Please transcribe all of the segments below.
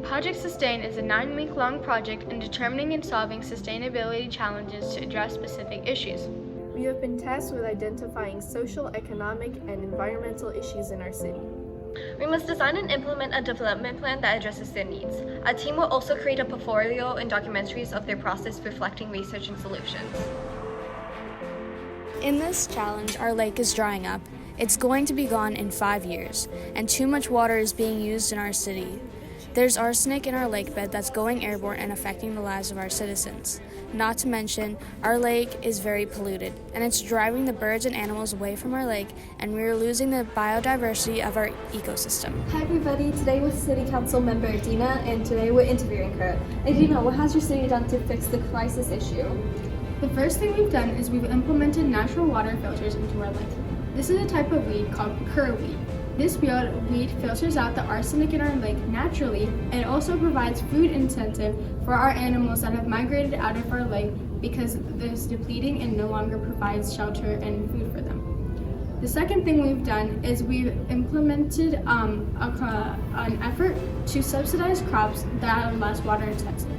Project Sustain is a 9-week-long project in determining and solving sustainability challenges to address specific issues. We have been tasked with identifying social, economic, and environmental issues in our city. We must design and implement a development plan that addresses their needs. A team will also create a portfolio and documentaries of their process reflecting research and solutions. In this challenge, our lake is drying up. It's going to be gone in 5 years, and too much water is being used in our city. There's arsenic in our lake bed that's going airborne and affecting the lives of our citizens. Not to mention, our lake is very polluted, and it's driving the birds and animals away from our lake, and we're losing the biodiversity of our ecosystem. Hi everybody, today with City Council member Dina, and today we're interviewing her. And Dina, what has your city done to fix the crisis issue? The first thing we've done is we've implemented natural water filters into our lake. This is a type of weed called currweed. This weed filters out the arsenic in our lake naturally, and it also provides food incentive for our animals that have migrated out of our lake because it's depleting and no longer provides shelter and food for them. The second thing we've done is we've implemented an effort to subsidize crops that are less water intensive.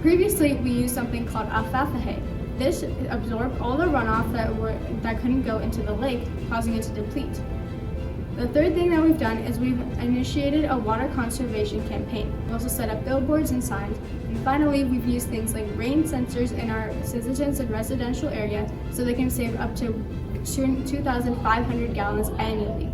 Previously, we used something called alfalfa hay. This absorbed all the runoff that couldn't go into the lake, causing it to deplete. The third thing that we've done is we've initiated a water conservation campaign. We also set up billboards and signs. And finally, we've used things like rain sensors in our citizens and residential area so they can save up to 2,500 gallons annually.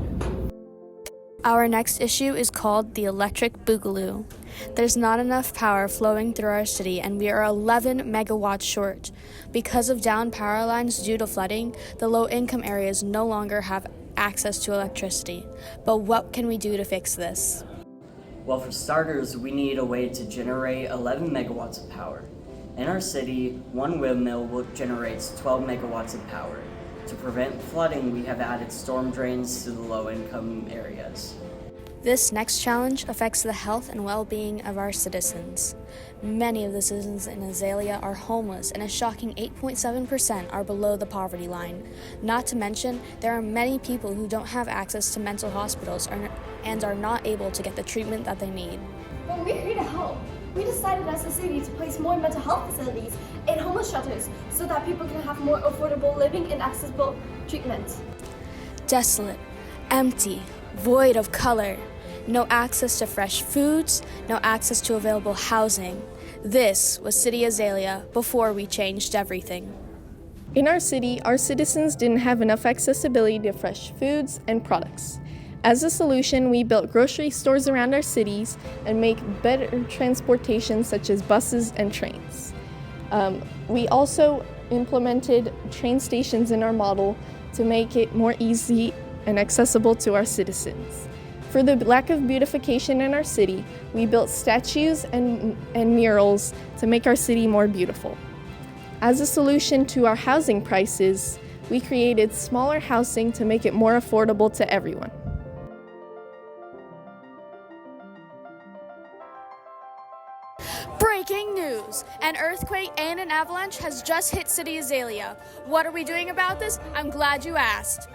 Our next issue is called the electric boogaloo. There's not enough power flowing through our city, and we are 11 megawatts short. Because of downed power lines due to flooding, the low-income areas no longer have access to electricity. But what can we do to fix this? Well, for starters, we need a way to generate 11 megawatts of power. In our city, one windmill generates 12 megawatts of power. To prevent flooding, we have added storm drains to the low-income areas. This next challenge affects the health and well-being of our citizens. Many of the citizens in Azalea are homeless, and a shocking 8.7% are below the poverty line. Not to mention, there are many people who don't have access to mental hospitals and are not able to get the treatment that they need. Well, we're here to help. We decided as a city to place more mental health facilities and homeless shelters so that people can have more affordable living and accessible treatment. Desolate, empty, void of color, no access to fresh foods, no access to available housing. This was City Azalea before we changed everything. In our city, our citizens didn't have enough accessibility to fresh foods and products. As a solution, we built grocery stores around our cities and make better transportation such as buses and trains. We also implemented train stations in our model to make it more easy and accessible to our citizens. For the lack of beautification in our city, we built statues and murals to make our city more beautiful. As a solution to our housing prices, we created smaller housing to make it more affordable to everyone. Breaking news! An earthquake and an avalanche has just hit City Azalea. What are we doing about this? I'm glad you asked.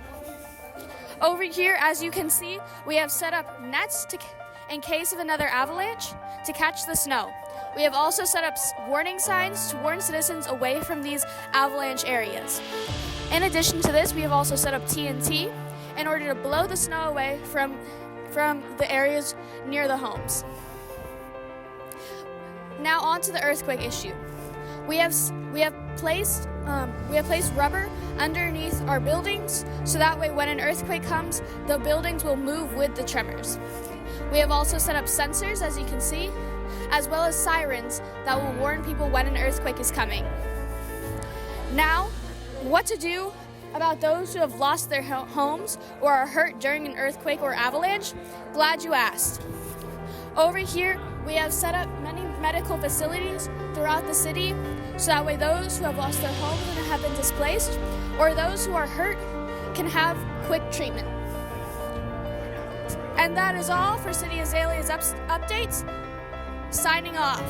Over here, as you can see, we have set up nets in case of another avalanche to catch the snow. We have also set up warning signs to warn citizens away from these avalanche areas. In addition to this, we have also set up TNT in order to blow the snow away from the areas near the homes. Now on to the earthquake issue. We have placed rubber underneath our buildings so that way when an earthquake comes, the buildings will move with the tremors. We have also set up sensors, as you can see, as well as sirens that will warn people when an earthquake is coming. Now, what to do about those who have lost their homes or are hurt during an earthquake or avalanche? Glad you asked. Over here, we have set up many medical facilities throughout the city so that way those who have lost their homes and have been displaced or those who are hurt can have quick treatment. And that is all for City Azalea's updates. Signing off.